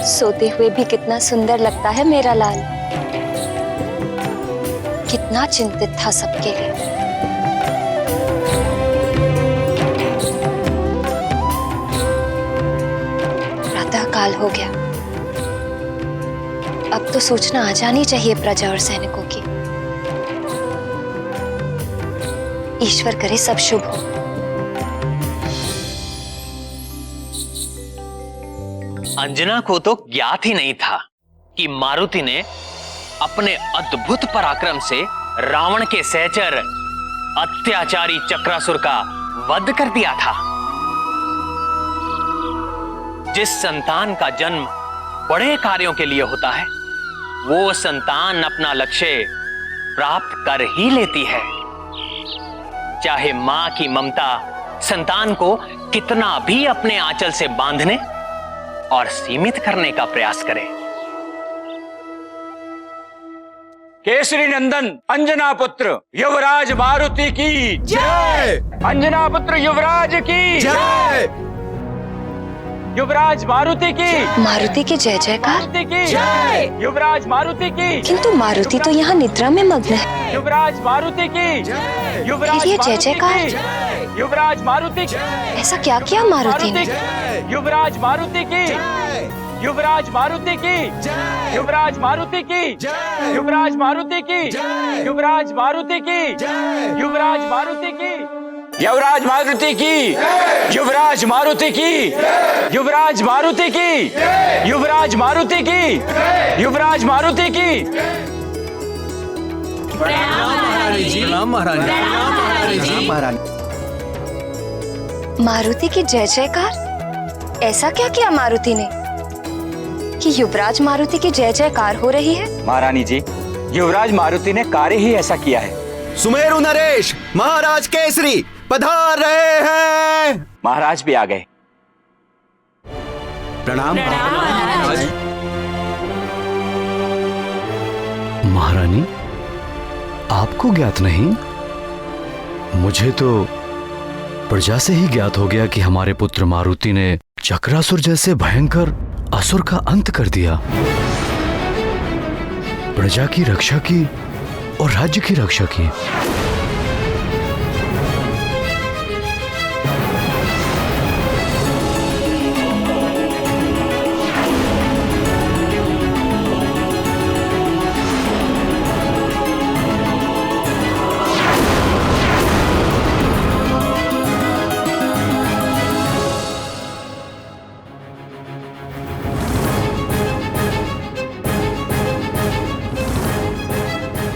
सोते हुए भी कितना सुंदर लगता है मेरा लाल। कितना चिंतित था सबके लिए। प्रातः काल हो गया। अब तो सूचना आ जानी चाहिए प्रजा और सैनिकों की। ईश्वर करे सब शुभ हो। अंजना को तो ज्ञात ही नहीं था कि मारुति ने अपने अद्भुत पराक्रम से रावण के सहचर अत्याचारी चक्रासुर का वध कर दिया था। जिस संतान का जन्म बड़े कार्यों के लिए होता है, वो संतान अपना लक्ष्य प्राप्त कर ही लेती है। चाहे मां की ममता संतान को कितना भी अपने आंचल से बांधने और सीमित करने का प्रयास करे। केसरी नंदन अंजना पुत्र युवराज मारुति की जय। अंजना पुत्र युवराज की जय। युवराज मारुति की। मारुति की जय जयकार। मारुति की जय। युवराज मारुति की। किंतु मारुति तो यहाँ निद्रा में मग्न है। युवराज मारुति की जय। युवराज ये जय जयकार। युवराज मारुति। ऐसा क्या किया मारुति ने? युवराज मारुति की। युवराज मारुति की। युवराज मारुति की। युवराज मारुति की। युवराज मारुति की। युवराज मारुति की। युवराज मारुति की। युवराज मारुति की। युवराज मारुति की। युवराज मारुति की। युवराज मारुति की। प्रणाम महारानी। मारुति की जय जयकार। ऐसा क्या किया मारुति ने कि युवराज मारुति की जय जयकार हो रही है? महारानी जी, युवराज मारुति ने कार्य ही ऐसा किया है। सुमेरु नरेश महाराज केसरी पधार रहे हैं। महाराज भी आ गए। प्रणाम महाराज। महारानी, आपको ज्ञात नहीं? मुझे तो प्रजा से ही ज्ञात हो गया कि हमारे पुत्र मारुति ने चक्रासुर जैसे भयंकर असुर का अंत कर दिया। प्रजा की रक्षा की और राज्य की रक्षा की।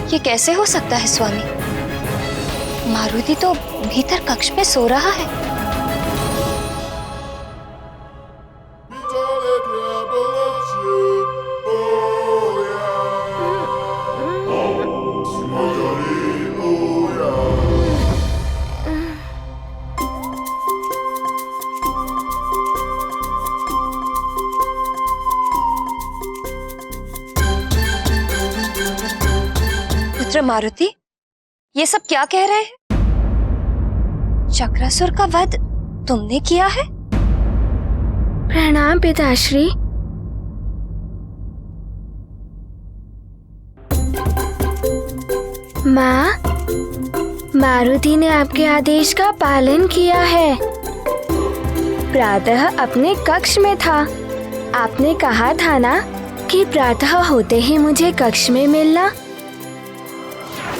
ये कैसे हो सकता है स्वामी? मारुति तो भीतर कक्ष में सो रहा है। पुत्र मारुति, ये सब क्या कह रहे हैं? चक्रासुर का वध तुमने किया है? प्रणाम पिताश्री। माँ, मारुति ने आपके आदेश का पालन किया है। प्रातः अपने कक्ष में था। आपने कहा था ना कि प्रातः होते ही मुझे कक्ष में मिलना।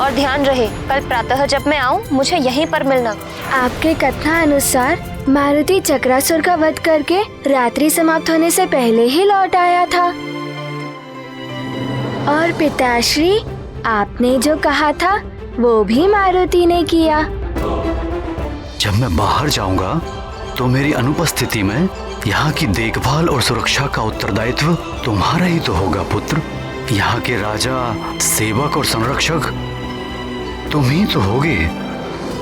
और ध्यान रहे, कल प्रातः जब मैं आऊं मुझे यहीं पर मिलना। आपके कथना अनुसार मारुति चक्रासुर का वध करके रात्रि समाप्त होने से पहले ही लौट आया था। और पिताश्री, आपने जो कहा था वो भी मारुति ने किया। जब मैं बाहर जाऊंगा तो मेरी अनुपस्थिति में यहाँ की देखभाल और सुरक्षा का उत्तरदायित्व तुम्हारा ही तो होगा पुत्र। यहाँ के राजा, सेवक और संरक्षक तुम ही तो होगे।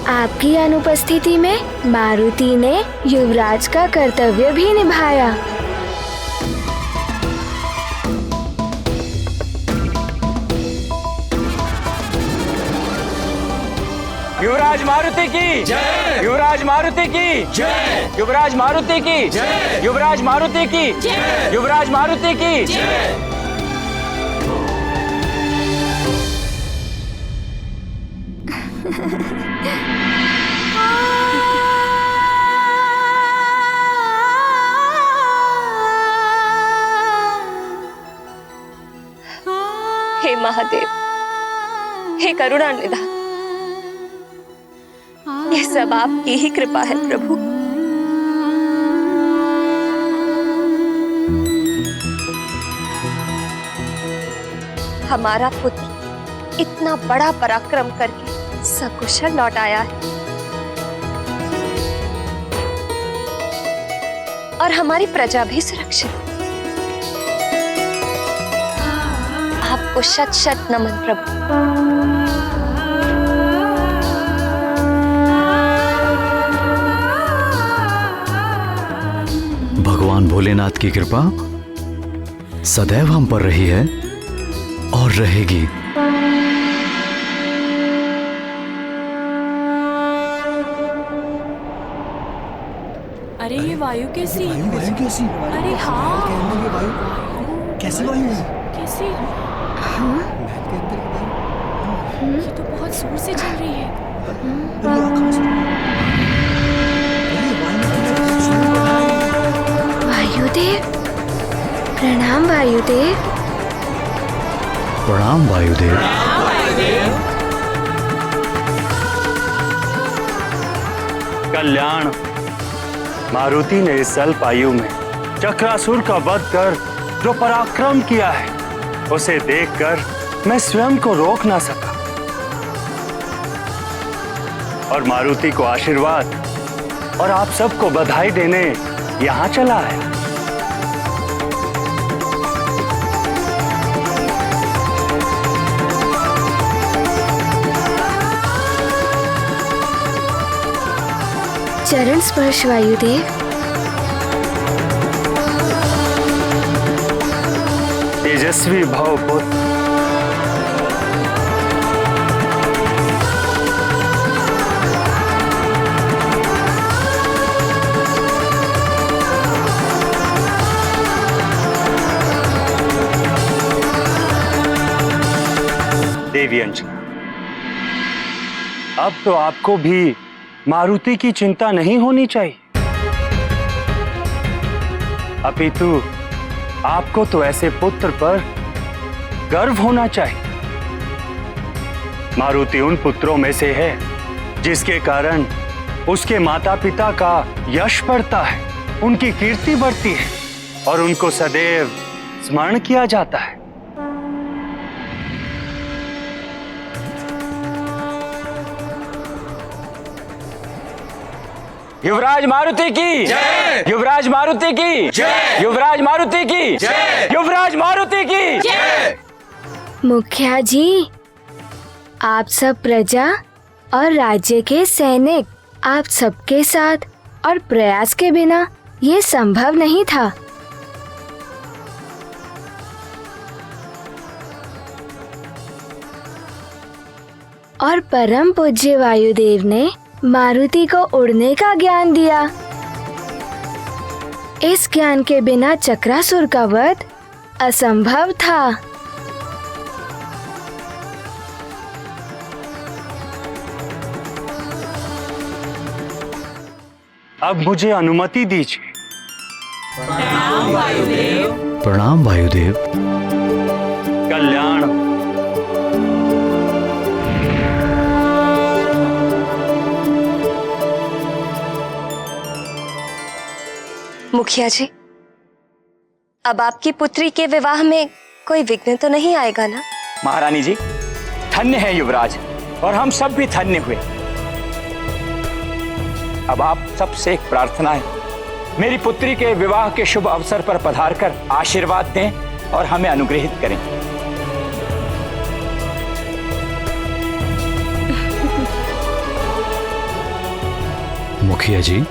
आपकी अनुपस्थिति में मारुति ने युवराज का कर्तव्य भी निभाया। युवराज युवराज मारुति की जय, युवराज मारुति की जय, युवराज मारुति की जय, युवराज मारुति की जय, युवराज मारुति की जय। हे महादेव, हे करुणा निधान, ये सब आपकी ही कृपा है प्रभु। हमारा पुत्र इतना बड़ा पराक्रम करके सकुशल लौट आया है और हमारी प्रजा भी सुरक्षित। आपको शत शत नमन प्रभु। भगवान भोलेनाथ की कृपा सदैव हम पर रही है और रहेगी। अरे ये वायु कैसी? अरे हाँ, कैसी वायु है? कैसी? ये तो बहुत जोर से चल रही है। वायुदेव, प्रणाम वायुदेव। प्रणाम वायुदेव। कल्याण, मारुति ने इस अल्प आयु में चक्रासुर का वध कर जो पराक्रम किया है, उसे देखकर मैं स्वयं को रोक ना सका और मारुति को आशीर्वाद और आप सबको बधाई देने यहाँ चला आया। चरण स्पर्श वायुदेव। तेजस्वी भव पुत्र। देवी अंजना, अब तो आपको भी मारुति की चिंता नहीं होनी चाहिए, अपितु आपको तो ऐसे पुत्र पर गर्व होना चाहिए। मारुति उन पुत्रों में से है जिसके कारण उसके माता पिता का यश बढ़ता है, उनकी कीर्ति बढ़ती है और उनको सदैव स्मरण किया जाता है। युवराज मारुति की जय, युवराज मारुति की जय, युवराज मारुति की जय, युवराज मारुति की जय। मुखिया जी, आप सब प्रजा और राज्य के सैनिक, आप सबके साथ और प्रयास के बिना ये संभव नहीं था। और परम पूज्य वायुदेव ने मारुति को उड़ने का ज्ञान दिया। इस ज्ञान के बिना चक्रासुर का वध असंभव था। अब मुझे अनुमति दीजिए। प्रणाम वायुदेव। कल्याण, मुखिया जी, अब आपकी पुत्री के विवाह में कोई विघ्न तो नहीं आएगा ना? महारानी जी, धन्य है युवराज और हम सब भी धन्य हुए। अब आप सबसे एक प्रार्थना है, मेरी पुत्री के विवाह के शुभ अवसर पर पधारकर आशीर्वाद दें और हमें अनुग्रहित करें। मुखिया जी,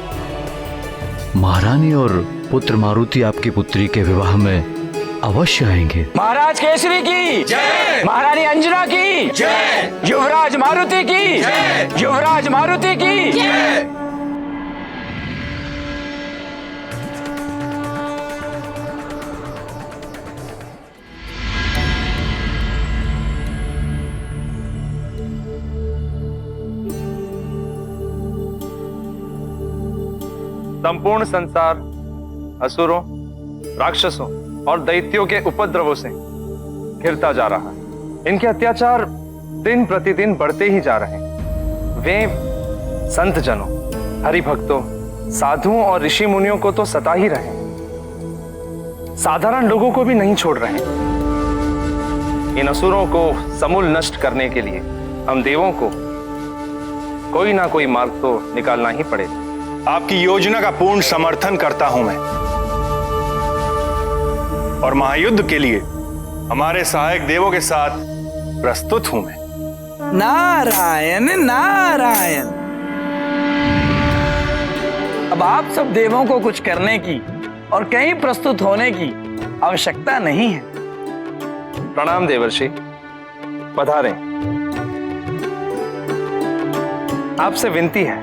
महारानी और पुत्र मारुति आपकी पुत्री के विवाह में अवश्य आएंगे। महाराज केसरी की जय, महारानी अंजना की जय, युवराज मारुति की जय, युवराज मारुति की जय। संपूर्ण संसार असुरों, राक्षसों और दैत्यों के उपद्रवों से घिरता जा रहा है। इनके अत्याचार दिन प्रतिदिन बढ़ते ही जा रहे हैं। वे संत जनों, हरिभक्तों, साधुओं और ऋषि मुनियों को तो सता ही रहे हैं, साधारण लोगों को भी नहीं छोड़ रहे हैं। इन असुरों को समूल नष्ट करने के लिए हम देवों को कोई ना कोई मार्ग तो निकालना ही पड़ेगा। आपकी योजना का पूर्ण समर्थन करता हूं मैं, और महायुद्ध के लिए हमारे सहायक देवों के साथ प्रस्तुत हूं मैं। नारायण नारायण। अब आप सब देवों को कुछ करने की और कहीं प्रस्तुत होने की आवश्यकता नहीं है। प्रणाम देवर्षि, पधारें। आपसे विनती है,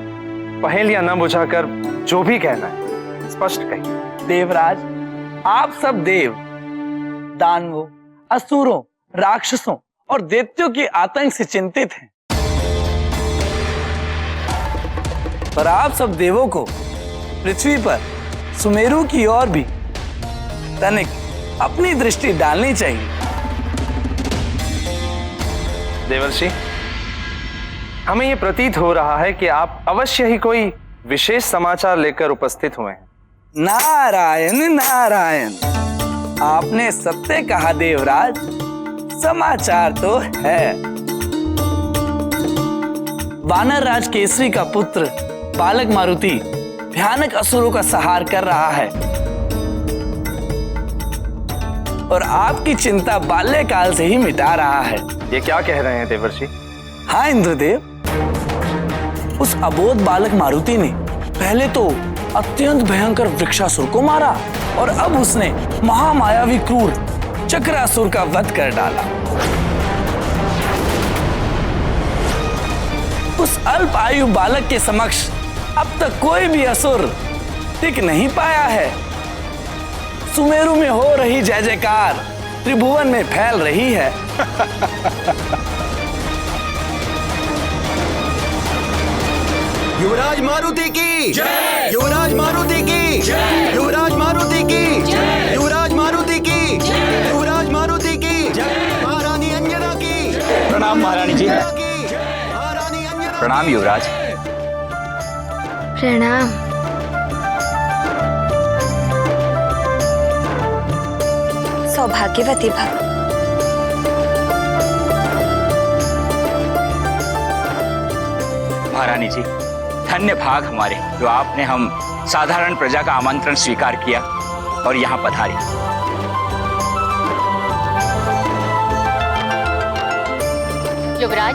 पहेलियां न बुझाकर जो भी कहना है स्पष्ट कहिए। देवराज, आप सब देव दानवों, असुरों, राक्षसों और दैत्यों के आतंक से चिंतित हैं, पर आप सब देवों को पृथ्वी पर सुमेरु की ओर भी तनिक अपनी दृष्टि डालनी चाहिए। देवर्षि, हमें यह प्रतीत हो रहा है कि आप अवश्य ही कोई विशेष समाचार लेकर उपस्थित हुए हैं। नारायण नारायण, आपने सत्य कहा देवराज, समाचार तो है। वानर राज केसरी का पुत्र बालक मारुति भयानक असुरों का संहार कर रहा है, और आपकी चिंता बाल्यकाल से ही मिटा रहा है। ये क्या कह रहे हैं देवर्षि? हाँ इंद्रदेव, उस अबोध बालक मारुति ने पहले तो अत्यंत भयंकर वृक्षासुर को मारा, और अब उसने महामायावी क्रूर चक्रासुर का वध कर डाला। उस अल्प आयु बालक के समक्ष अब तक कोई भी असुर टिक नहीं पाया है। सुमेरु में हो रही जय जयकार त्रिभुवन में फैल रही है। युवराज मारुति की जय, युवराज मारुति की जय, युवराज मारुति की जय, युवराज मारुति की जय, युवराज मारुति की जय, महारानी अंजना की। प्रणाम महारानी जी। महारानी अंजना। प्रणाम युवराज। प्रणाम। सौभाग्यवती भव। महारानी जी, धन्य भाग हमारे जो आपने हम साधारण प्रजा का आमंत्रण स्वीकार किया और यहाँ पधारी। युवराज,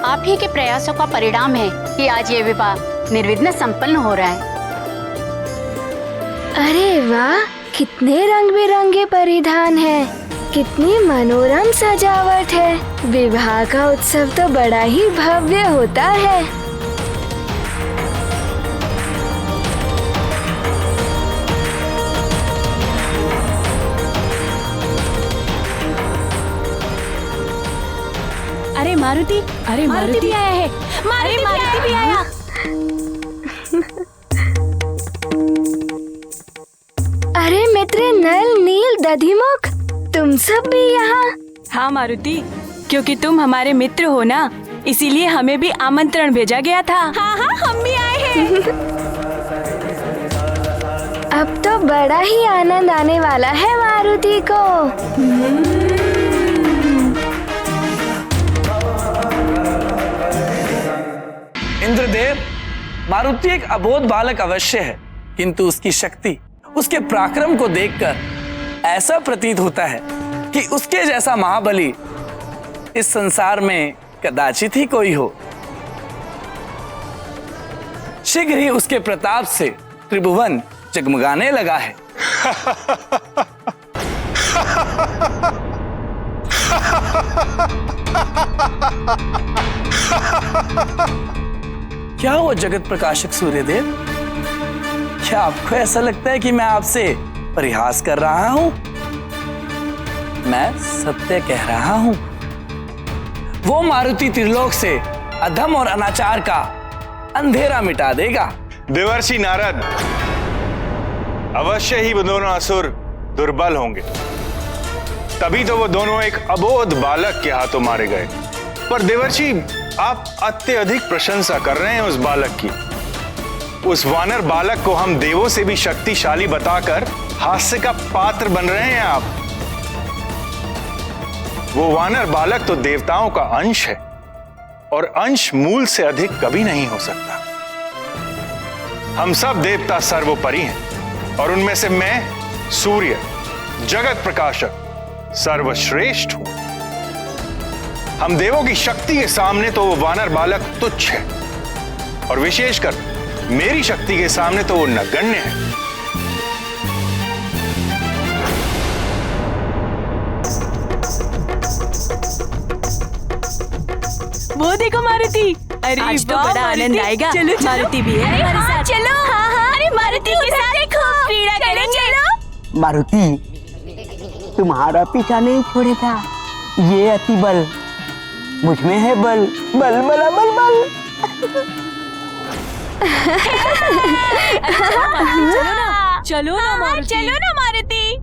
आप ही के प्रयासों का परिणाम है कि आज ये विवाह निर्विघ्न संपन्न हो रहा है। अरे वाह, कितने रंग बिरंगे परिधान हैं, कितनी मनोरम सजावट है। विवाह का उत्सव तो बड़ा ही भव्य होता है। अरे मारुति, अरे मारुति भी आया है। मारुति भी आया। अरे मित्र नल, नील, दधिमुख, तुम सब भी यहाँ? हाँ मारुति, क्योंकि तुम हमारे मित्र हो ना, इसीलिए हमें भी आमंत्रण भेजा गया था। हाँ हाँ, हम भी आए हैं। अब तो बड़ा ही आनंद आने वाला है मारुति को। इंद्रदेव, मारुति एक अबोध बालक अवश्य है, किंतु उसकी शक्ति, उसके पराक्रम को देखकर ऐसा प्रतीत होता है कि उसके जैसा महाबली इस संसार में कदाचित ही कोई हो। शीघ्र ही उसके प्रताप से त्रिभुवन जगमगाने लगा है। हो जगत प्रकाशक सूर्यदेव? क्या आपको ऐसा लगता है कि मैं आपसे परिहास कर रहा हूं? मैं सत्य कह रहा हूं। वो मारुति त्रिलोक से अधम और अनाचार का अंधेरा मिटा देगा। देवर्षि नारद, अवश्य ही वो दोनों असुर दुर्बल होंगे, तभी तो वो दोनों एक अबोध बालक के हाथों मारे गए। पर देवर्षि, आप अत्यधिक प्रशंसा कर रहे हैं उस बालक की। उस वानर बालक को हम देवों से भी शक्तिशाली बताकर हास्य का पात्र बन रहे हैं आप। वो वानर बालक तो देवताओं का अंश है, और अंश मूल से अधिक कभी नहीं हो सकता। हम सब देवता सर्वोपरि हैं, और उनमें से मैं सूर्य, जगत प्रकाशक, सर्वश्रेष्ठ हूं। हम देवों की शक्ति के सामने तो वो वानर बालक तुच्छ है, और विशेषकर मेरी शक्ति के सामने तो वो नगण्य है। वो देखो मारुति, अरे आज तो बड़ा आनंद आएगा। चलो मारुति भी है हमारे साथ। चलो अरे मारुति के साथ देखो क्रीड़ा करेंगे। मारुति, तुम्हारा पीछा नहीं छोड़ेगा। ये अति बल मुझ में है, बल बल बल बल बल। चलो ना मारुति।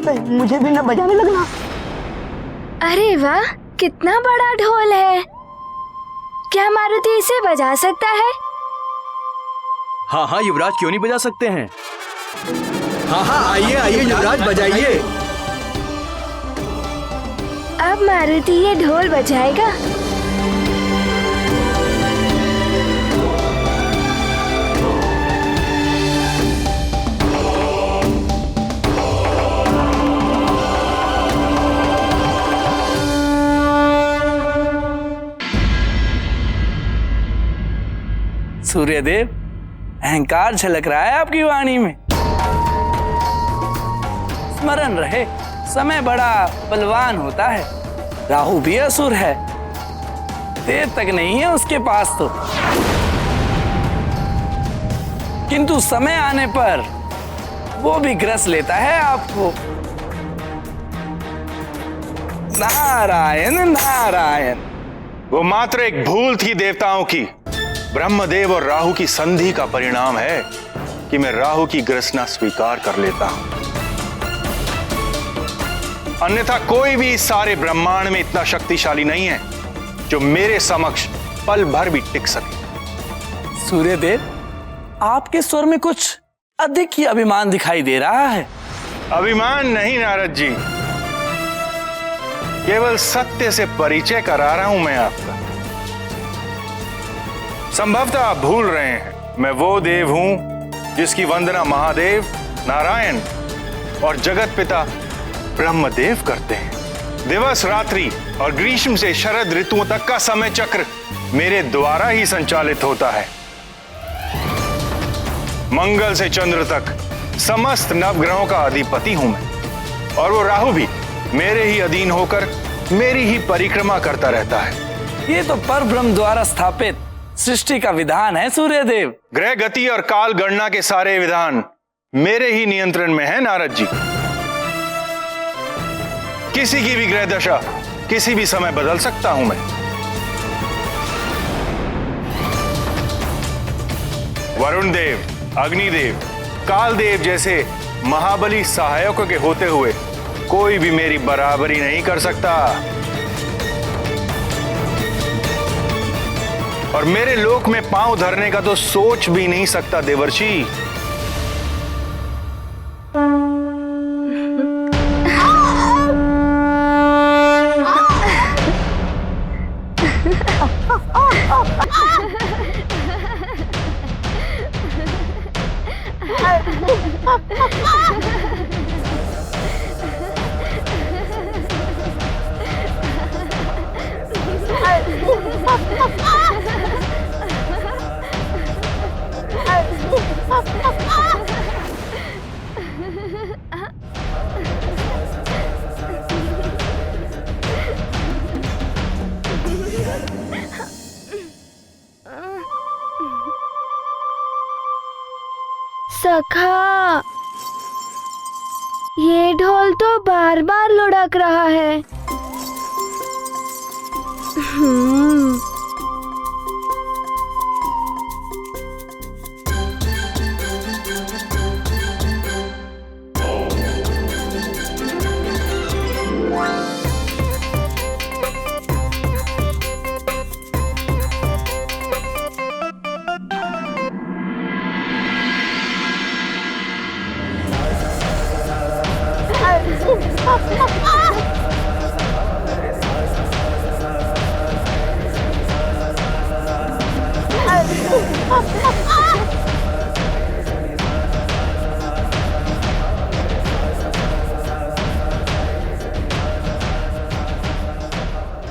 अरे मुझे भी ना बजाने लगना। अरे वाह, कितना बड़ा ढोल है। क्या मारुति इसे बजा सकता है? हाँ हाँ युवराज, क्यों नहीं बजा सकते हैं। हाँ हाँ, आइए आइए युवराज, बजाइए। अब मारुति ये ढोल बजाएगा। सूर्यदेव, अहंकार झलक रहा है आपकी वाणी में। स्मरण रहे, समय बड़ा बलवान होता है। राहु भी असुर है, देर तक नहीं है उसके पास तो, किंतु समय आने पर वो भी ग्रस लेता है आपको। नारायण नारायण। वो मात्र एक भूल थी देवताओं की। ब्रह्मदेव और राहु की संधि का परिणाम है कि मैं राहु की ग्रसना स्वीकार कर लेता हूं। अन्यथा कोई भी इस सारे ब्रह्मांड में इतना शक्तिशाली नहीं है जो मेरे समक्ष पल भर भी टिक सके। सूर्यदेव, आपके स्वर में कुछ अधिक ही अभिमान दिखाई दे रहा है। अभिमान नहीं नारद जी, केवल सत्य से परिचय करा रहा हूं मैं आपका। संभवतः आप भूल रहे हैं, मैं वो देव हूं जिसकी वंदना महादेव, नारायण और जगत पिता ब्रह्मदेव करते हैं। दिवस रात्रि और ग्रीष्म से शरद ऋतुओं तक का समय चक्र मेरे द्वारा ही संचालित होता है। मंगल से चंद्र तक समस्त नवग्रहों का अधिपति हूं मैं, और वो राहु भी मेरे ही अधीन होकर मेरी ही परिक्रमा करता रहता है। ये तो परब्रह्म द्वारा स्थापित सृष्टि का विधान है सूर्यदेव। ग्रह गति और काल गणना के सारे विधान मेरे ही नियंत्रण में है नारद जी। किसी की भी ग्रह दशा किसी भी समय बदल सकता हूं मैं। वरुण देव, अग्निदेव, कालदेव जैसे महाबली सहायकों के होते हुए कोई भी मेरी बराबरी नहीं कर सकता, और मेरे लोक में पांव धरने का तो सोच भी नहीं सकता देवर्षि। रखा। ये ढोल तो बार बार लुढ़क रहा है।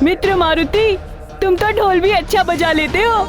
मित्र मारुति, तुम तो ढोल भी अच्छा बजा लेते हो।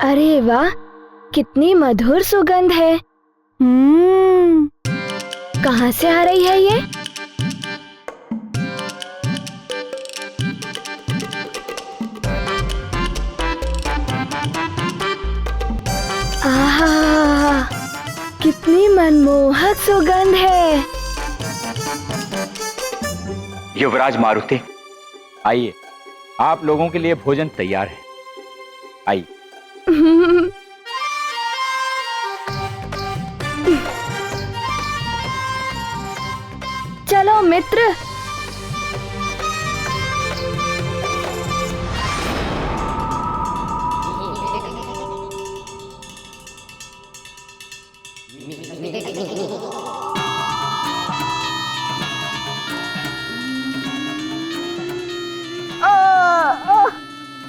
अरे वाह, कितनी मधुर सुगंध है। कहाँ से आ रही है ये? आहा, कितनी मनमोहक सुगंध है। युवराज मारुति, आइए, आप लोगों के लिए भोजन तैयार है। आइए। चलो मित्र।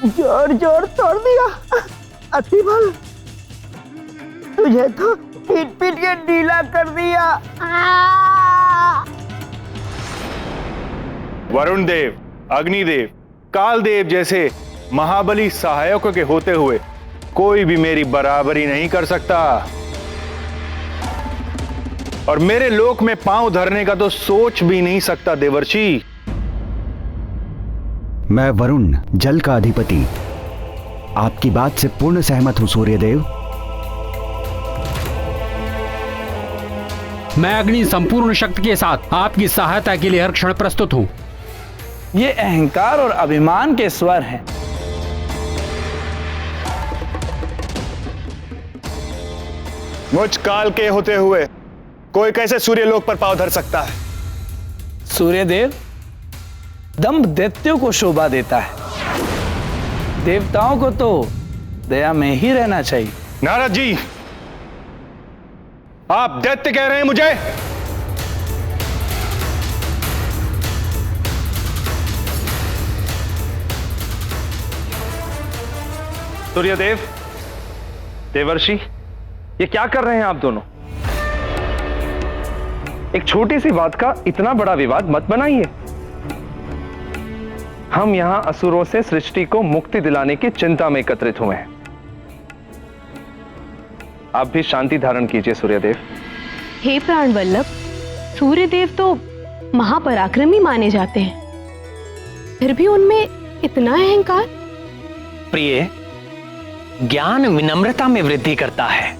जोर जोर तोड़ दिया। अतिबल, तुझे तो पीट पीट के ढीला कर दिया। वरुण देव, अग्निदेव, कालदेव जैसे महाबली सहायकों के होते हुए कोई भी मेरी बराबरी नहीं कर सकता, और मेरे लोक में पांव धरने का तो सोच भी नहीं सकता देवर्षि। मैं वरुण, जल का अधिपति, आपकी बात से पूर्ण सहमत हूं सूर्यदेव। मैं अग्नि संपूर्ण शक्ति के साथ आपकी सहायता के लिए हर क्षण प्रस्तुत हूं। ये अहंकार और अभिमान के स्वर हैं। मुझ काल के होते हुए कोई कैसे सूर्यलोक पर पांव धर सकता है? सूर्यदेव, दंभ दैत्यों को शोभा देता है, देवताओं को तो दया में ही रहना चाहिए। नारद जी, आप दैत्य कह रहे हैं मुझे? सूर्यदेव, देवर्षि, ये क्या कर रहे हैं आप दोनों? एक छोटी सी बात का इतना बड़ा विवाद मत बनाइए। हम यहां असुरों से सृष्टि को मुक्ति दिलाने की चिंता में एकत्रित हुए हैं। आप भी शांति धारण कीजिए सूर्यदेव। हे प्राण वल्लभ, सूर्यदेव तो महापराक्रमी माने जाते हैं, फिर भी उनमें इतना अहंकार। प्रिय, ज्ञान विनम्रता में वृद्धि करता है।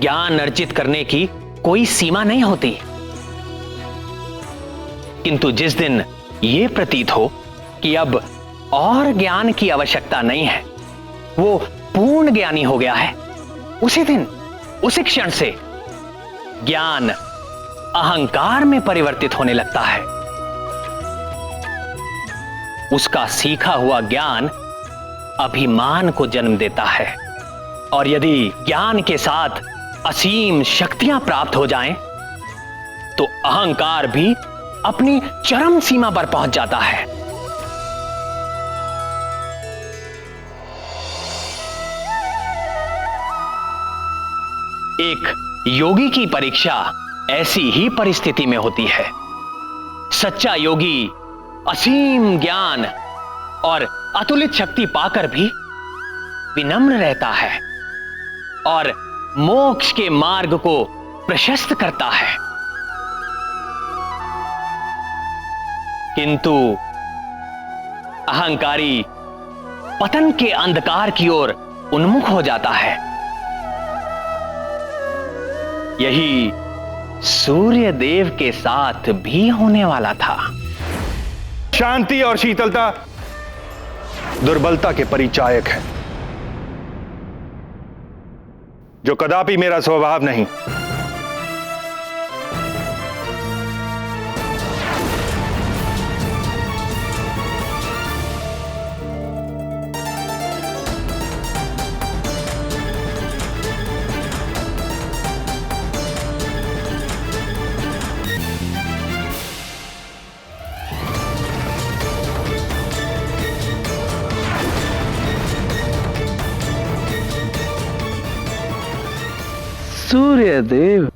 ज्ञान अर्जित करने की कोई सीमा नहीं होती, किंतु जिस दिन यह प्रतीत हो कि अब और ज्ञान की आवश्यकता नहीं है, वो पूर्ण ज्ञानी हो गया है, उसी दिन, उसी क्षण से ज्ञान अहंकार में परिवर्तित होने लगता है। उसका सीखा हुआ ज्ञान अभिमान को जन्म देता है, और यदि ज्ञान के साथ असीम शक्तियां प्राप्त हो जाएं, तो अहंकार भी अपनी चरम सीमा पर पहुंच जाता है। एक योगी की परीक्षा ऐसी ही परिस्थिति में होती है। सच्चा योगी असीम ज्ञान और अतुलित शक्ति पाकर भी विनम्र रहता है और मोक्ष के मार्ग को प्रशस्त करता है। किंतु अहंकारी पतन के अंधकार की ओर उन्मुख हो जाता है। यही सूर्य देव के साथ भी होने वाला था। शांति और शीतलता दुर्बलता के परिचायक है, जो कदापि मेरा स्वभाव नहीं। सूर्यदेव,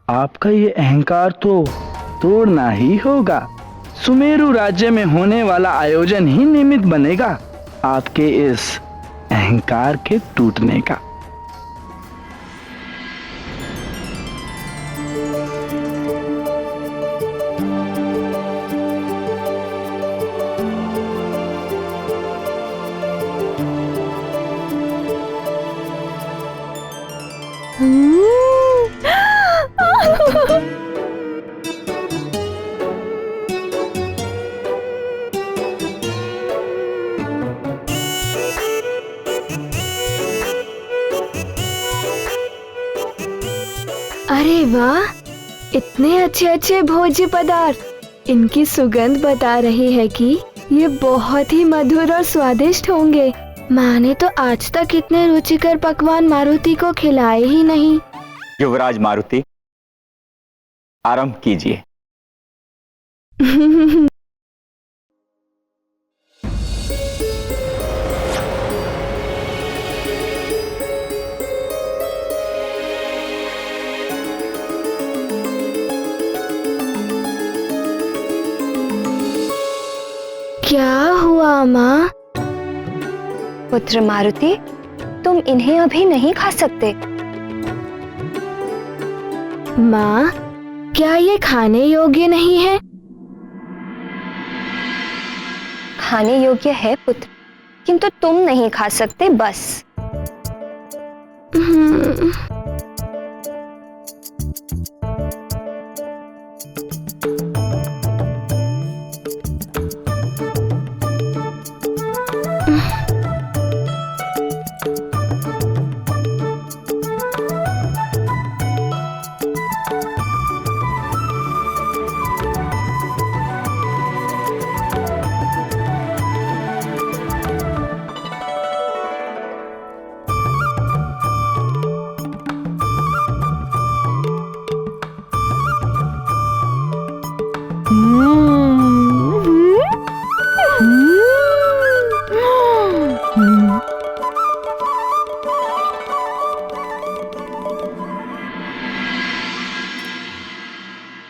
आपका ये अहंकार तो तोड़ना ही होगा। सुमेरु राज्य में होने वाला आयोजन ही निमित्त बनेगा आपके इस अहंकार के टूटने का। अरे वाह, इतने अच्छे अच्छे भोज्य पदार्थ। इनकी सुगंध बता रही है कि ये बहुत ही मधुर और स्वादिष्ट होंगे। माँ ने तो आज तक इतने रुचिकर पकवान मारुति को खिलाए ही नहीं। युवराज मारुति, आरंभ कीजिए। क्या हुआ माँ? पुत्र मारुति, तुम इन्हें अभी नहीं खा सकते। माँ, क्या ये खाने योग्य नहीं है? खाने योग्य है पुत्र, किंतु तुम नहीं खा सकते बस।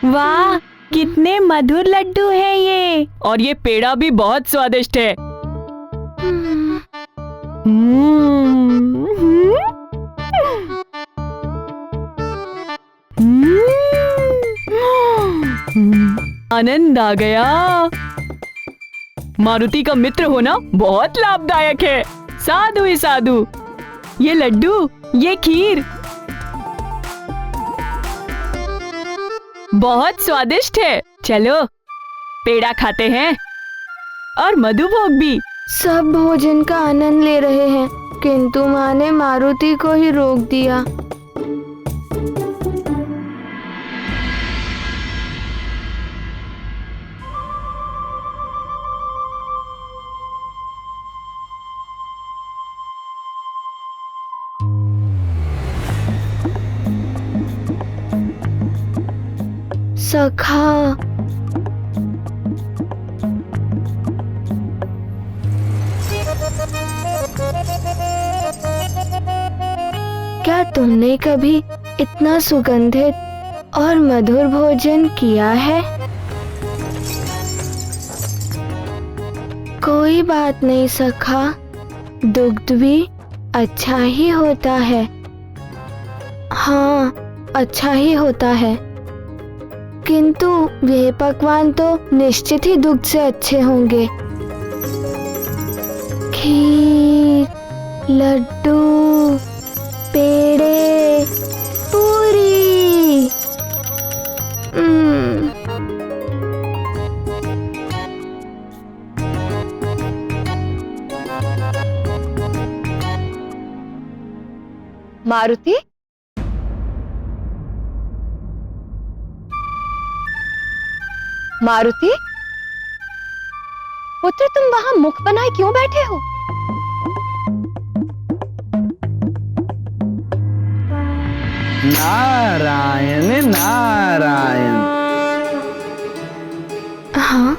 वाह, कितने मधुर लड्डू हैं ये। और ये पेड़ा भी बहुत स्वादिष्ट है। आनंद आ गया। मारुति का मित्र होना बहुत लाभदायक है। साधु ही साधु। ये लड्डू, ये खीर बहुत स्वादिष्ट है। चलो पेड़ा खाते हैं और मधुभोग भी। सब भोजन का आनंद ले रहे हैं, किंतु माँ ने मारुति को ही रोक दिया। सखा, क्या तुमने कभी इतना सुगंधित और मधुर भोजन किया है। कोई बात नहीं सखा, दुग्ध भी अच्छा ही होता है। हाँ, अच्छा ही होता है, किंतु वे पकवान तो निश्चित ही दुग्ध से अच्छे होंगे। खीर, लड्डू, पेड़े, पूरी। मारुति, मारुति, पुत्र तुम वहां मुख बनाए क्यों बैठे हो? नारायण नारायण। हाँ,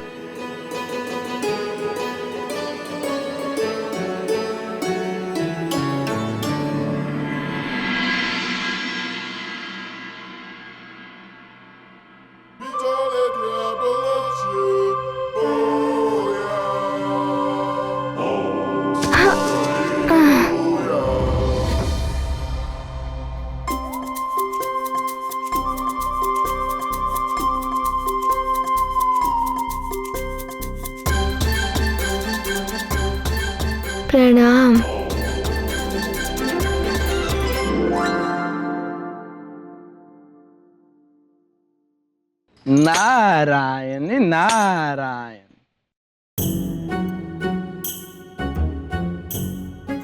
प्रणाम। नारायण नारायण।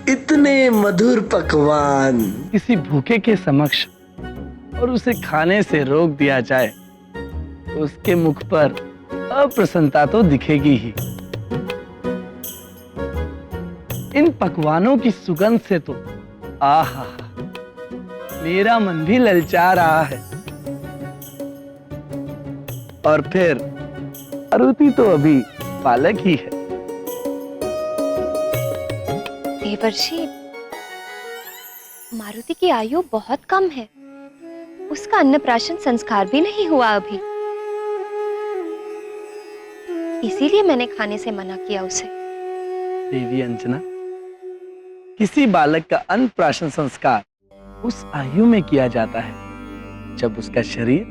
इतने मधुर पकवान किसी भूखे के समक्ष और उसे खाने से रोक दिया जाए तो उसके मुख पर अप्रसन्नता तो दिखेगी ही। इन पकवानों की सुगंध से तो आहा, मेरा मन भी ललचा रहा है। और फिर मारुति तो अभी बालक ही है। देवर्षि, मारुति की आयु बहुत कम है, उसका अन्नप्राशन संस्कार भी नहीं हुआ अभी, इसीलिए मैंने खाने से मना किया उसे। देवी अंजना, किसी बालक का अन्नप्राशन संस्कार उस आयु में किया जाता है जब उसका शरीर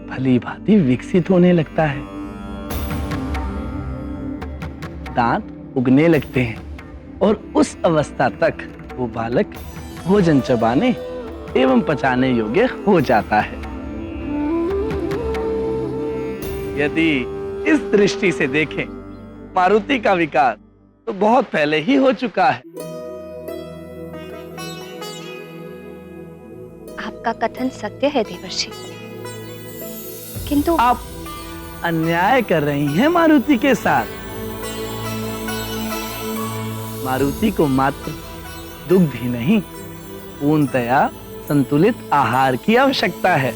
भली भांति विकसित होने लगता है, दांत उगने लगते हैं और उस अवस्था तक वो बालक भोजन चबाने एवं पचाने योग्य हो जाता है। यदि इस दृष्टि से देखें, मारुति का विकास तो बहुत पहले ही हो चुका है। आपका कथन सत्य है देवर्षि, किंतु आप अन्याय कर रही हैं मारुति के साथ। मारुति को मात्र दुग्ध ही नहीं, पूर्णतया संतुलित आहार की आवश्यकता है।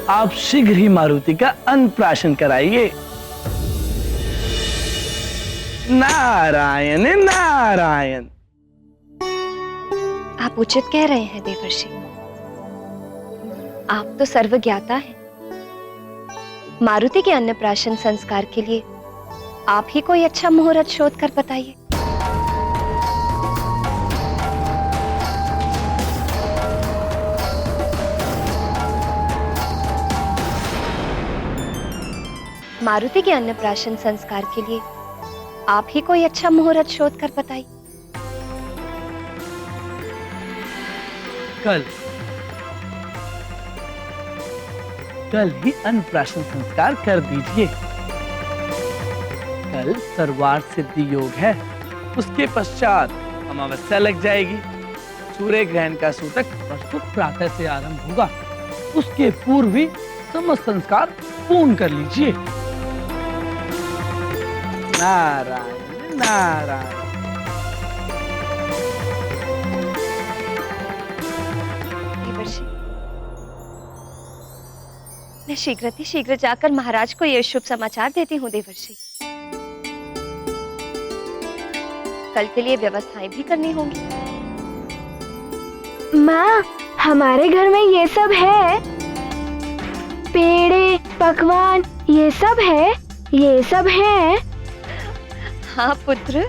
आप शीघ्र ही मारुति का अन्नप्राशन कराइए। नारायण नारायण। आप उचित कह रहे हैं देवर्षि, आप तो सर्वज्ञाता हैं। मारुति के अन्नप्राशन संस्कार के लिए आप ही कोई अच्छा मुहूर्त शोध कर बताइए। मारुति के अन्नप्राशन संस्कार के लिए आप ही कोई अच्छा मुहूर्त शोध कर बताइए। कल ही अन्नप्राशन संस्कार कर दीजिए। कल सर्वार्थ सिद्धि योग है, उसके पश्चात अमावस्या लग जाएगी। सूर्य ग्रहण का सूतक परसों प्रातः से आरंभ होगा, उसके पूर्व ही समस्त संस्कार पूर्ण कर लीजिए। नारायण नारायण। देवर्षि, मैं शीघ्र जाकर महाराज को यह शुभ समाचार देती हूँ देवर्षि। कल के लिए व्यवस्थाएं भी करनी होंगी। माँ, हमारे घर में ये सब है, पेड़े, पकवान, ये सब है, ये सब है। हाँ पुत्र,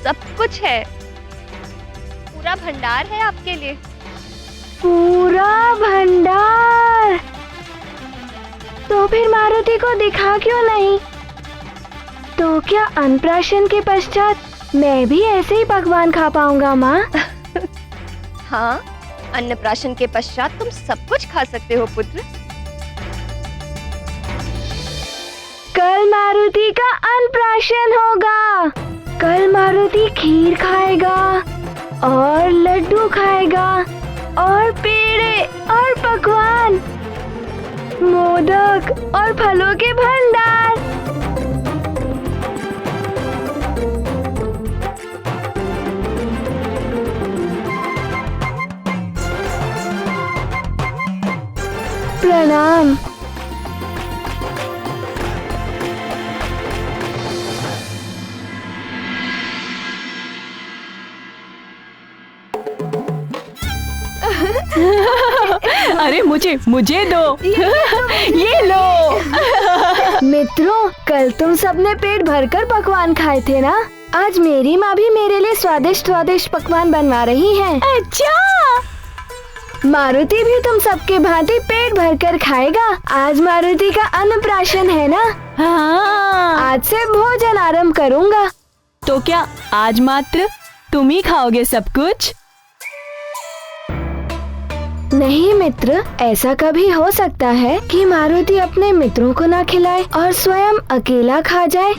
सब कुछ है। पूरा भंडार है आपके लिए। पूरा भंडार। तो फिर मारुति को दिखा क्यों नहीं? तो क्या अन्नप्राशन के पश्चात मैं भी ऐसे ही पकवान खा पाऊंगा माँ? हाँ, अन्नप्राशन के पश्चात तुम सब कुछ खा सकते हो पुत्र। कल मारुति का अन्नप्राशन होगा। कल मारुति खीर खाएगा और लड्डू खाएगा और पेड़े और पकवान, मोदक और फलों के भंडार। प्रणाम। अरे मुझे दो। ये लो। मित्रों, कल तुम सबने पेट भरकर पकवान खाए थे ना? आज मेरी माँ भी मेरे लिए स्वादिष्ट स्वादिष्ट पकवान बनवा रही है। अच्छा। मारुति भी तुम सबके भांति पेट भरकर खाएगा। आज मारुति का अन्नप्राशन है ना? हाँ। आज से भोजन आरंभ करूँगा। तो क्या आज मात्र तुम ही खाओगे सब कुछ? नहीं मित्र, ऐसा कभी हो सकता है कि मारुति अपने मित्रों को ना खिलाए और स्वयं अकेला खा जाए।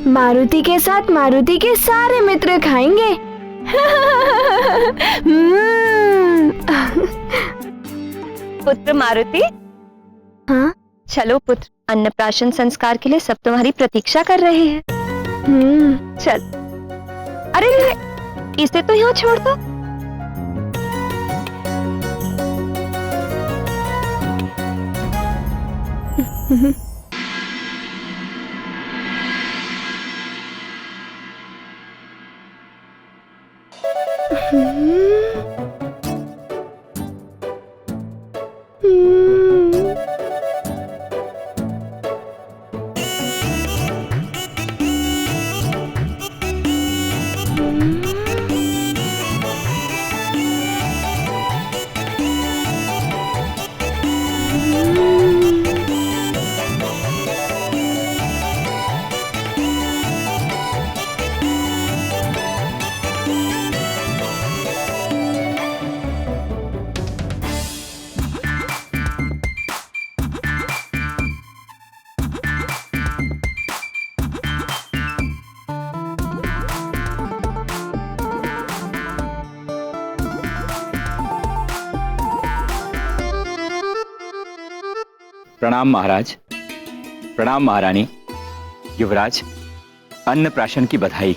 मारुति के साथ मारुति के सारे मित्र खाएंगे। पुत्र मारुति। हाँ? चलो पुत्र, अन्नप्राशन संस्कार के लिए सब तुम्हारी प्रतीक्षा कर रहे हैं। चल। अरे इसे तो यहाँ छोड़ दो। प्रणाम महाराज। प्रणाम महारानी। युवराज, अन्नप्राशन की बधाई।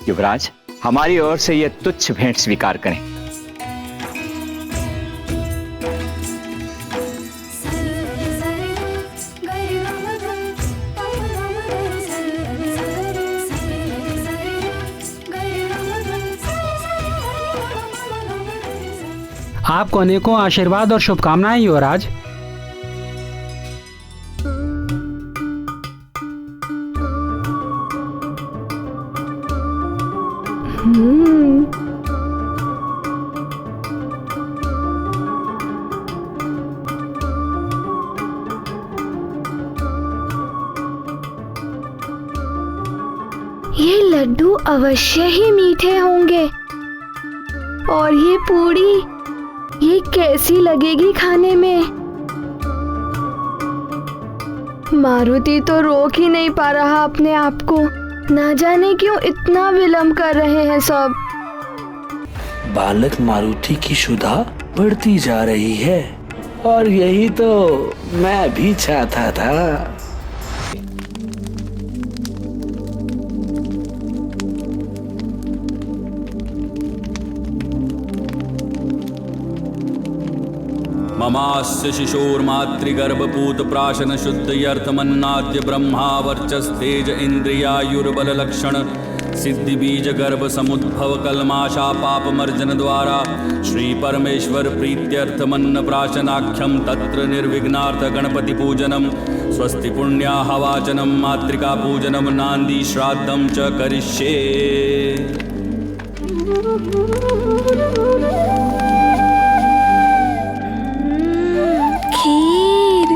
युवराज, हमारी ओर से यह तुच्छ भेंट स्वीकार करें। आपको अनेकों आशीर्वाद और शुभकामनाएं युवराज। ये लड्डू अवश्य ही मीठे होंगे। और ये पूड़ी, ये कैसी लगेगी खाने में? मारुति तो रोक ही नहीं पा रहा अपने आप को। ना जाने क्यों इतना विलंब कर रहे हैं सब। बालक मारुति की क्षुधा बढ़ती जा रही है और यही तो मैं भी चाहता था। ममास्य शिशोर्मातृगर्भपूत प्राशन शुद्धयर्थमन्नाद्य ब्रह्मा वर्चस्तेज इंद्रियायुर्बल लक्षण सिद्धि बीज गर्भ समुद्भव कलमाशा पाप मर्जन द्वारा श्री परमेश्वर प्रीत्यर्थ मन्न प्राशनाख्यम तत्र निर्विघ्नार्थ गणपति पूजनम स्वस्ति पुण्याह वाचनम मातृका पूजनम नांदी श्राद्धम च करिष्ये। खीर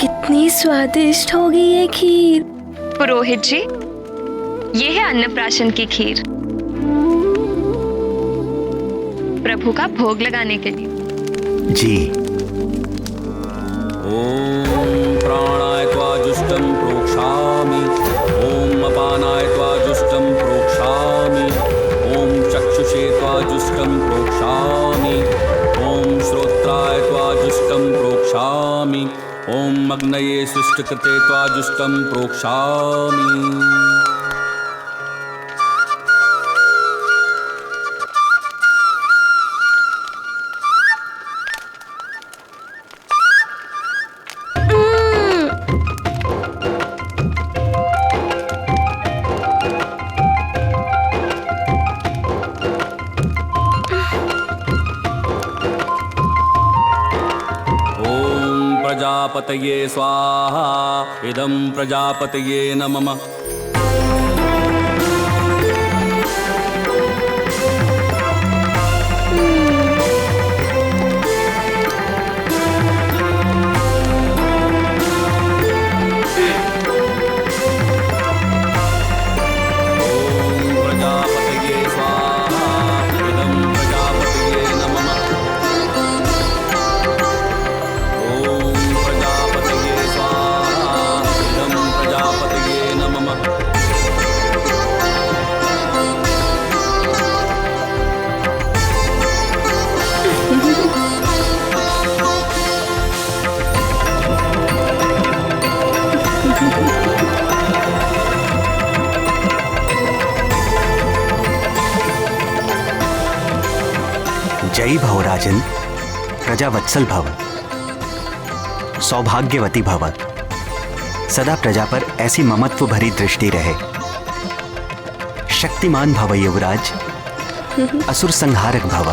कितनी स्वादिष्ट होगी ये खीर। पुरोहित जी, ये है अन्नप्राशन की खीर, प्रभु का भोग लगाने के लिए। जी। ओम प्राणाय त्वा जुष्टं प्रोक्षामि, ओम अपानाय त्वा जुष्टं प्रोक्षामि, ओम चक्षुषे त्वा जुष्टं प्रोक्षामि, ओम श्रोत्राय त्वा जुष्टं प्रोक्षामि, ओम अग्नये सृष्टकृते त्वा जुष्टं प्रोक्षामि। प्रजापतये स्वाहा, इदं प्रजापतये नमः। जय भव राजन, प्रजावत्सल भव, सौभाग्यवती भव, सदा प्रजा पर ऐसी ममत्व भरी दृष्टि रहे। शक्तिमान भव युवराज, असुर संहारक भव।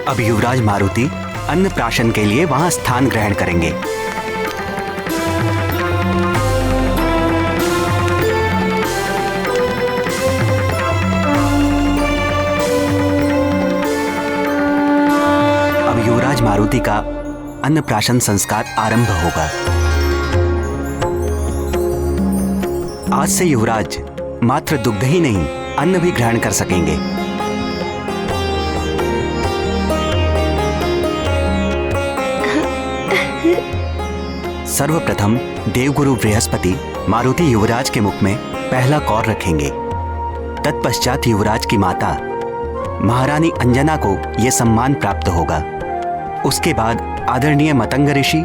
अब युवराज मारुति अन्नप्राशन के लिए वहां स्थान ग्रहण करेंगे। मारुति का अन्नप्राशन संस्कार आरंभ होगा। आज से युवराज मात्र दुग्ध ही नहीं, अन्न भी ग्रहण कर सकेंगे। सर्वप्रथम देवगुरु बृहस्पति मारुति युवराज के मुख में पहला कौर रखेंगे। तत्पश्चात युवराज की माता महारानी अंजना को यह सम्मान प्राप्त होगा। उसके बाद आदरणीय मतंग ऋषि,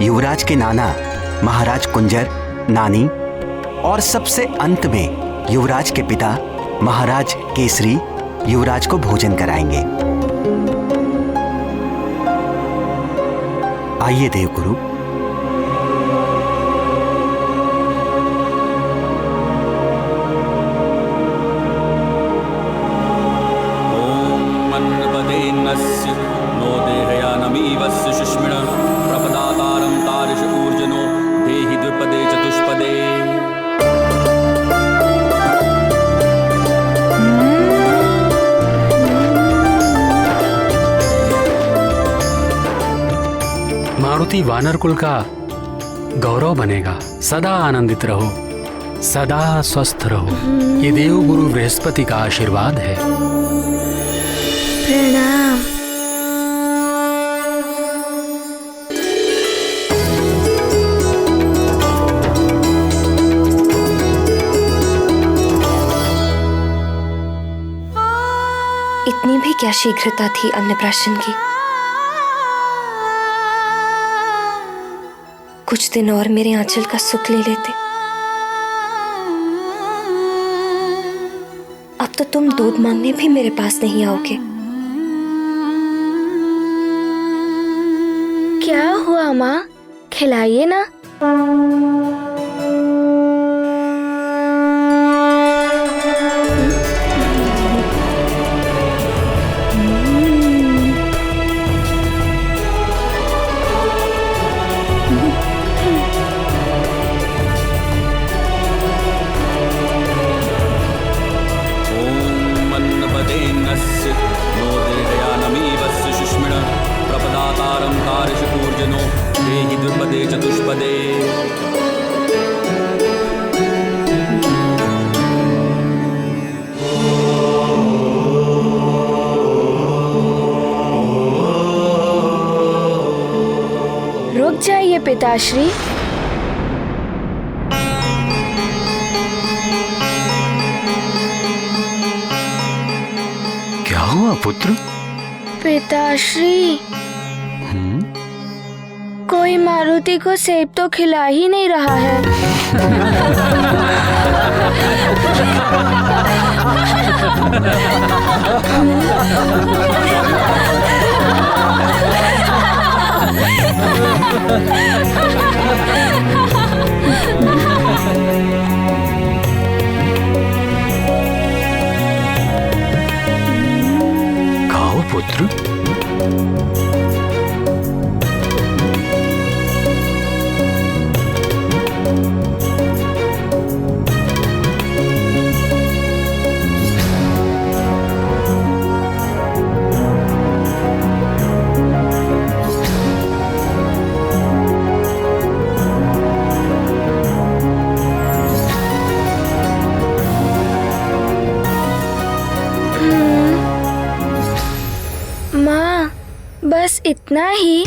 युवराज के नाना महाराज कुंजर, नानी और सबसे अंत में युवराज के पिता महाराज केसरी युवराज को भोजन कराएंगे। आइए देवगुरु। मारुति वानर कुल का गौरव बनेगा। सदा आनंदित रहो, सदा स्वस्थ रहो। ये देवगुरु बृहस्पति का आशीर्वाद है। प्रणाम। इतनी भी क्या शीघ्रता थी अन्नप्राशन की। कुछ दिन और मेरे आंचल का सुख ले लेते। अब तो तुम दूध मांगने भी मेरे पास नहीं आओगे। क्या हुआ माँ, खिलाइए ना। चतुष्पदे। रुक जाइए पिताश्री। क्या हुआ पुत्र? पिताश्री, कोई मारुति को सेब तो खिला ही नहीं रहा है। खाओ पुत्र। माँ, बस इतना ही?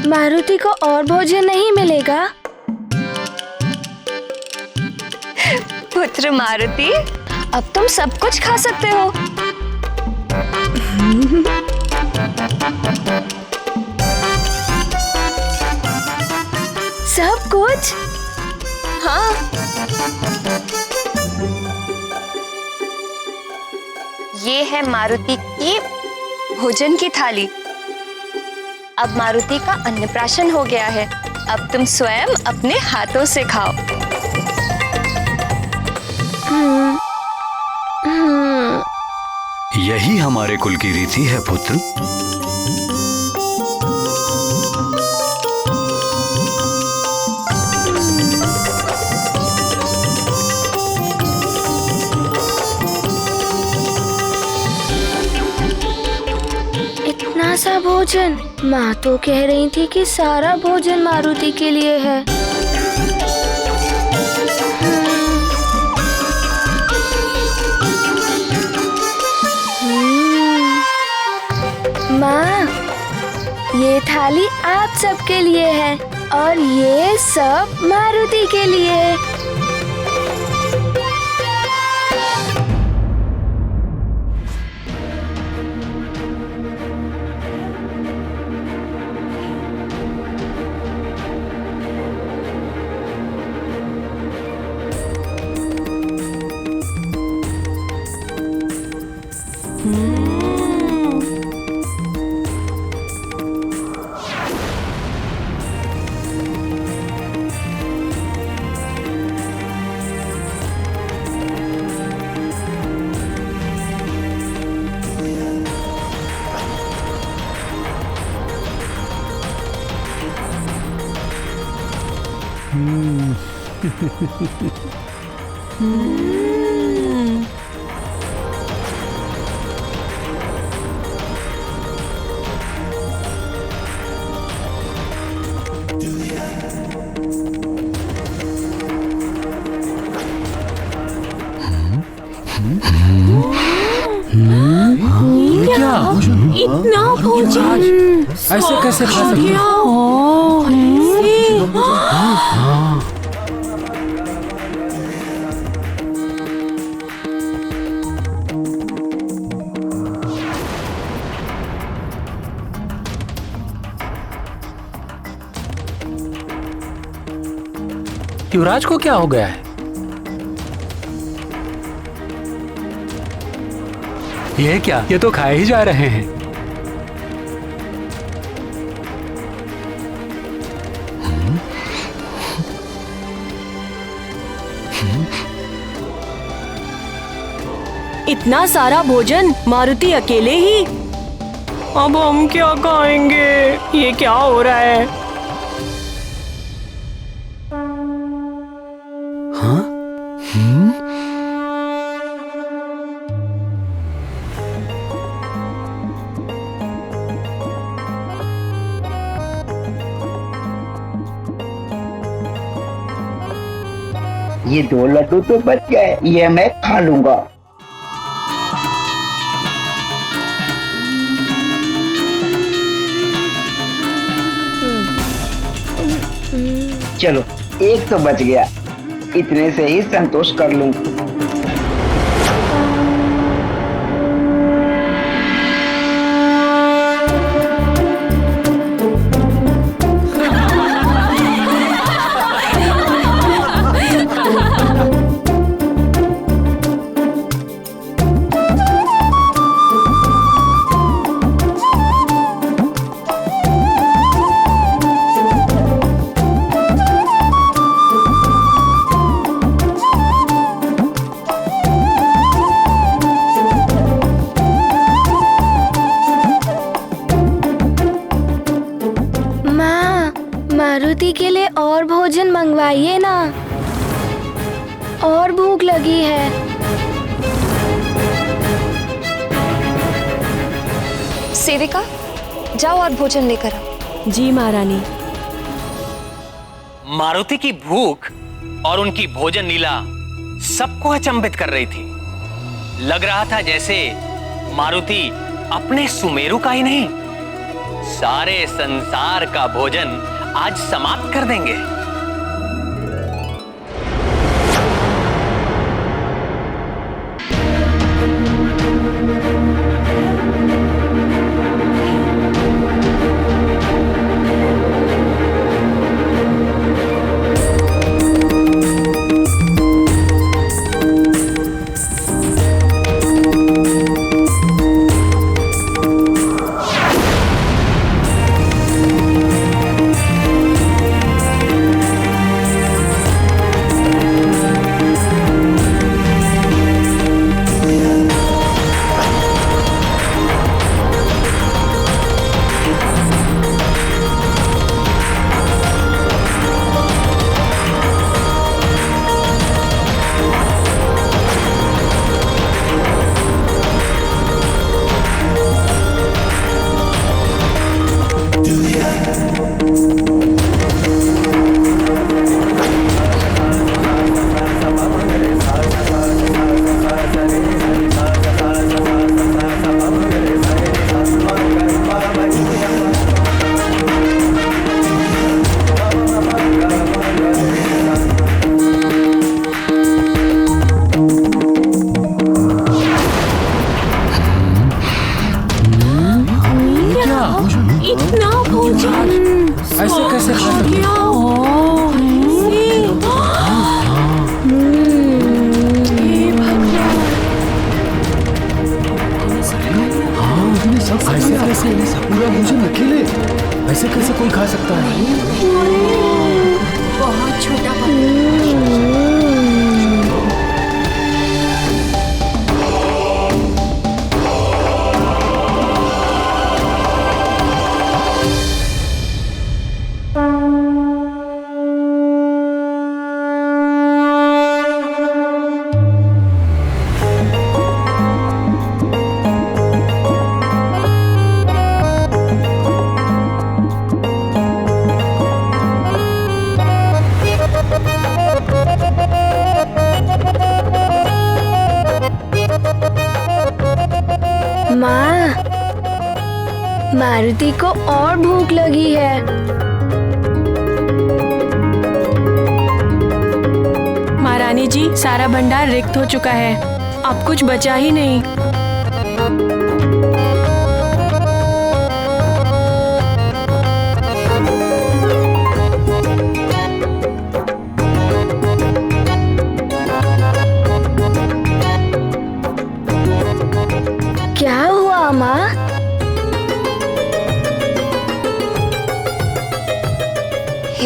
मारुति को और भोजन नहीं मिलेगा? पुत्र मारुति, अब तुम सब कुछ खा सकते हो। सब कुछ? हाँ। ये है मारुति की भोजन की थाली। अब मारुति का अन्नप्राशन हो गया है। अब तुम स्वयं अपने हाथों से खाओ। यही हमारे कुल की रीति है पुत्र। इतना सा भोजन? माँ तो कह रही थी कि सारा भोजन मारुति के लिए है। माँ, ये थाली आप सबके लिए है और ये सब मारुति के लिए है। इतना भोजन ऐसे कैसे खा सकते हो? युवराज को क्या हो गया है? ये क्या, ये तो खाए ही जा रहे हैं। इतना सारा भोजन मारुति अकेले ही? अब हम क्या खाएंगे? ये क्या हो रहा है? हाँ? ये 2 लड्डू तो बच गए, ये मैं खा लूंगा। चलो, एक तो बच गया, इतने से ही संतोष कर लूं। मारुति के लिए और भोजन मंगवाइए ना, और भूख लगी है। सेविका, जाओ और भोजन लेकर आओ। जी महारानी। मारुति की भूख और उनकी भोजन लीला सबको अचंभित कर रही थी। लग रहा था जैसे मारुति अपने सुमेरु का ही नहीं, सारे संसार का भोजन आज समाप्त कर देंगे। इतना भोजन ऐसे कैसे खा सकते हो? ऐसे कैसे पूरा भोजन अकेले, ऐसे कैसे कोई खा सकता है? बहुत छोटा माँ, मारुति को और भूख लगी है। महारानी जी, सारा भंडार रिक्त हो चुका है, अब कुछ बचा ही नहीं।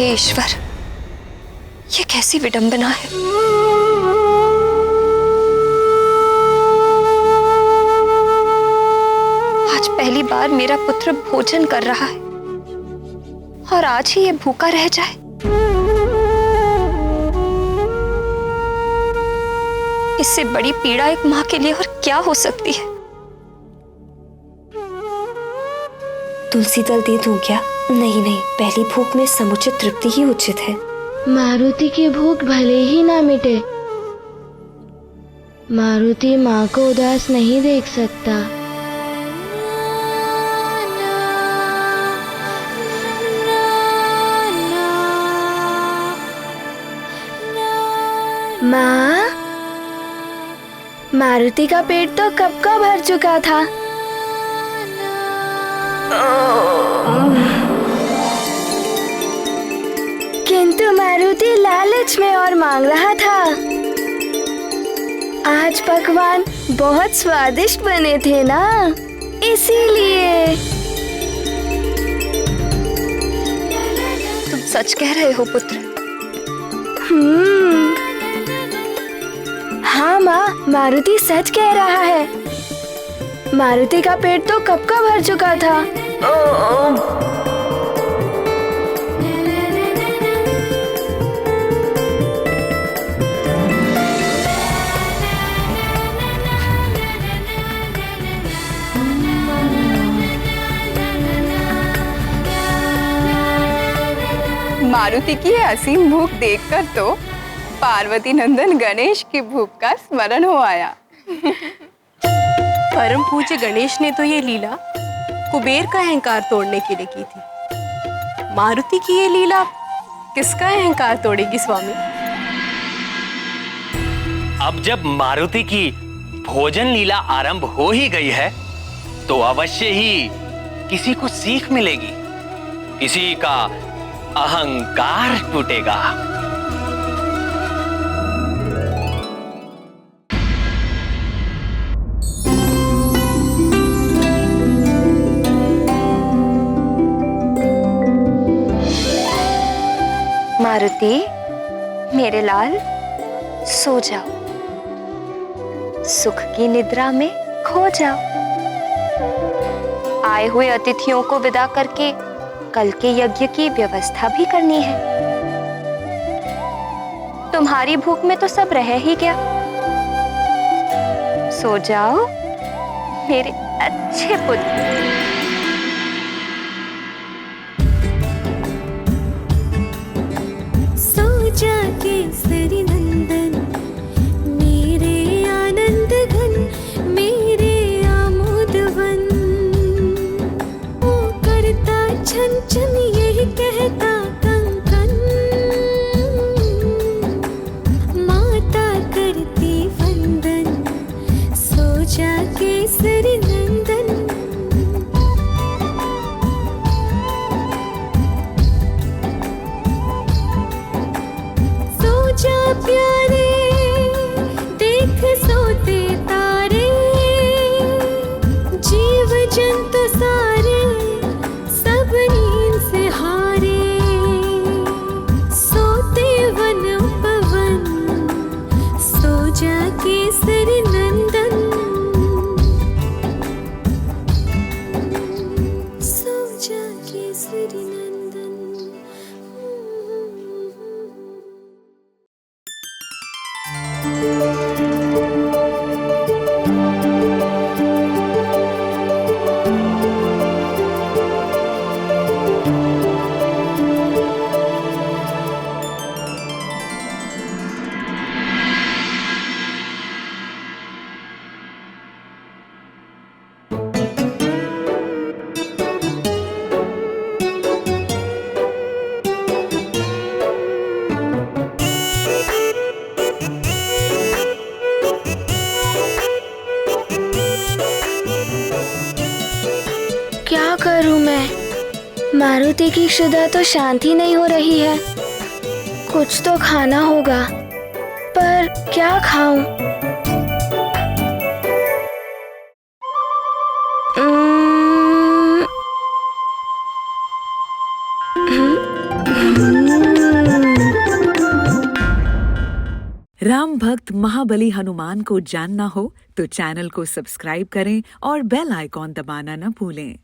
हे ईश्वर, ये कैसी विडंबना है। आज पहली बार मेरा पुत्र भोजन कर रहा है और आज ही ये भूखा रह जाए। इससे बड़ी पीड़ा एक मां के लिए और क्या हो सकती है। तुलसी दल दे दूं क्या? नहीं नहीं, पहली भूख में समुचित तृप्ति ही उचित है। मारुति की भूख भले ही ना मिटे, मारुति माँ को उदास नहीं देख सकता। माँ, मारुति का पेट तो कब का भर चुका था। किंतु मारुति लालच में और मांग रहा था। आज पकवान बहुत स्वादिष्ट बने थे ना, इसीलिए। तुम सच कह रहे हो पुत्र? हाँ माँ, मारुति सच कह रहा है। मारुति का पेट तो कब का भर चुका था। मारुति की यह असीम भूख देखकर तो पार्वती नंदन गणेश की भूख का स्मरण हो आया। परम पूज्य गणेश ने तो ये लीला कुबेर का अहंकार तोड़ने के लिए की थी। मारुति की ये लीला किसका अहंकार तोड़ेगी स्वामी? अब जब मारुति की भोजन लीला आरंभ हो ही गई है तो अवश्य ही किसी को सीख मिलेगी, किसी का अहंकार टूटेगा। मारुति, मेरे लाल, सो जाओ, सुख की निद्रा में खो जाओ। आए हुए अतिथियों को विदा करके कल के यज्ञ की व्यवस्था भी करनी है। तुम्हारी भूख में तो सब रह ही गया। सो जाओ मेरे अच्छे पुत्र। केसरी नंदन, मेरे आनंद घन, मेरे आमोदवन। वो करता छन छन यही कहता कंकन, माता करती वंदन, सो जा केसरी नंदन। प्यारे देख सोते तारे, जीव जंतु सारे सब नींद से हारे। सोते वन पवन, सो जा केसरी नंदन, सो जा केसरी नंदन। क्या करूं मैं? मारुति की क्षुधा तो शांति नहीं हो रही है। कुछ तो खाना होगा, पर क्या खाऊं? राम भक्त महाबली हनुमान को जानना हो तो चैनल को सब्सक्राइब करें और बेल आइकॉन दबाना न भूलें।